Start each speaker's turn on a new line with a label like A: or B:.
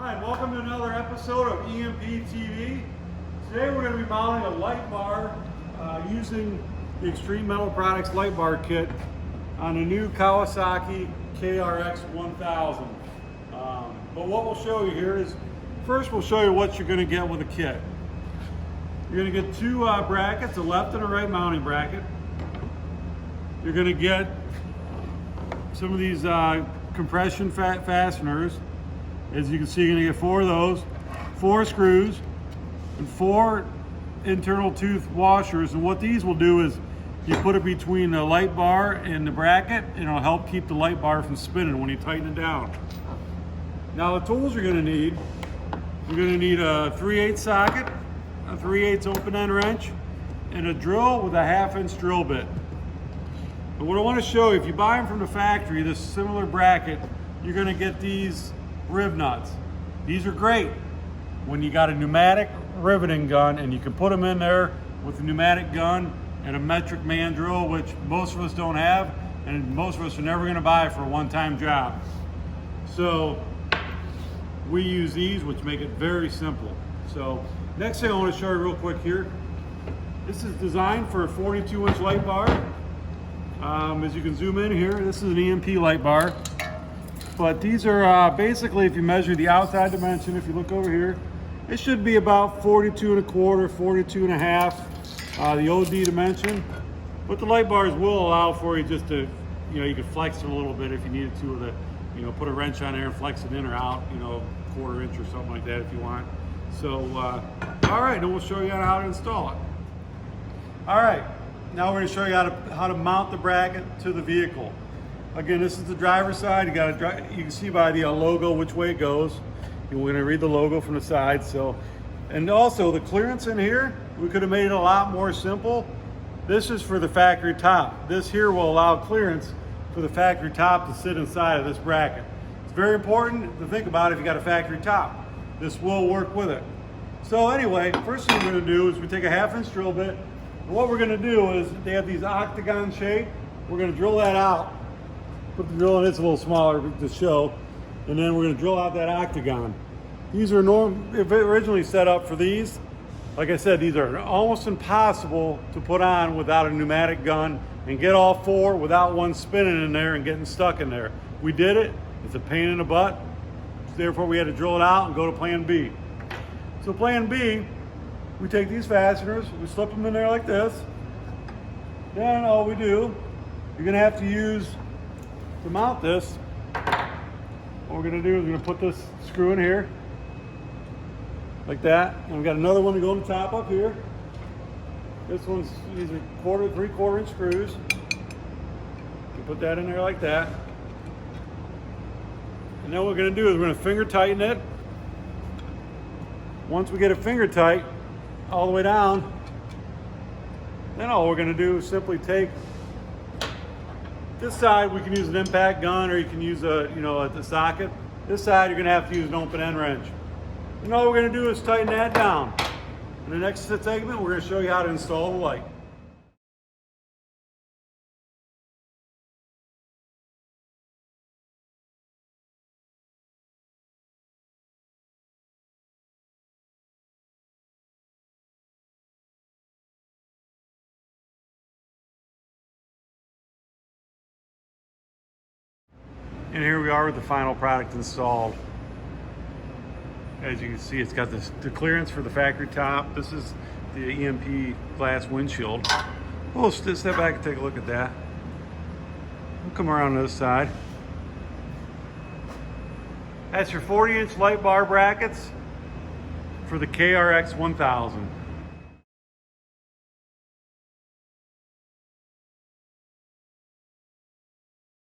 A: Hi, and welcome to another episode of EMP TV. Today we're going to be mounting a light bar using the Extreme Metal Products light bar kit on a new Kawasaki KRX 1000. But what we'll show you here is, first we'll show you what you're going to get with the kit. You're going to get two brackets, a left and a right mounting bracket. You're going to get some of these compression fasteners. As you can see, you're going to get 4 of those, 4 screws, and 4 internal tooth washers. And what these will do is you put it between the light bar and the bracket, and it'll help keep the light bar from spinning when you tighten it down. Now the tools you're going to need, you're going to need a 3/8 socket, a 3/8 open end wrench, and a drill with a 1/2 inch drill bit. But what I want to show you, if you buy them from the factory, this similar bracket, you're going to get these riv nuts. These are great when you got a pneumatic riveting gun and you can put them in there with a pneumatic gun and a metric man drill, which most of us don't have, and most of us are never going to buy for a one-time job. So we use these, which make it very simple. So next thing I want to show you real quick here, this is designed for a 42-inch light bar. As you can zoom in here, this is an EMP light bar. But these are basically, if you measure the outside dimension, if you look over here, it should be about 42 1/4, 42 1/2, the OD dimension. But the light bars will allow for you just to, you can flex it a little bit if you needed to, with a, put a wrench on there and flex it in or out, 1/4 inch or something like that if you want. So, all right, then we'll show you how to install it. All right, now we're going to show you how to mount the bracket to the vehicle. Again, this is the driver's side. You can see by the logo which way it goes. We're going to read the logo from the side. So, and also the clearance in here, we could have made it a lot more simple. This is for the factory top. This here will allow clearance for the factory top to sit inside of this bracket. It's very important to think about if you got a factory top. This will work with it. So anyway, first thing we're going to do is we take a 1/2 inch drill bit. And what we're going to do is, they have these octagon shape. We're going to drill that out. Put the drill in, it's a little smaller to show, and then we're going to drill out that octagon. These are originally set up for these. Like I said, these are almost impossible to put on without a pneumatic gun and get all 4 without one spinning in there and getting stuck in there. We did it. It's a pain in the butt. Therefore, we had to drill it out and go to plan B. So plan B, we take these fasteners, we slip them in there like this. Then all we do, you're going to have to use, to mount this, what we're going to do is we're going to put this screw in here like that, and we've got another one to go on the top up here. These are 3/4 inch screws. You put that in there like that, and then what we're going to do is we're going to finger tighten it. Once we get it finger tight all the way down, then all we're going to do is simply take this side. We can use an impact gun, or you can use a socket. This side, you're going to have to use an open end wrench. And all we're going to do is tighten that down. In the next segment, we're going to show you how to install the light. And here we are with the final product installed. As you can see, it's got the clearance for the factory top. This is the EMP glass windshield. We'll step back and take a look at that. We'll come around to this side. That's your 40-inch light bar brackets for the KRX 1000.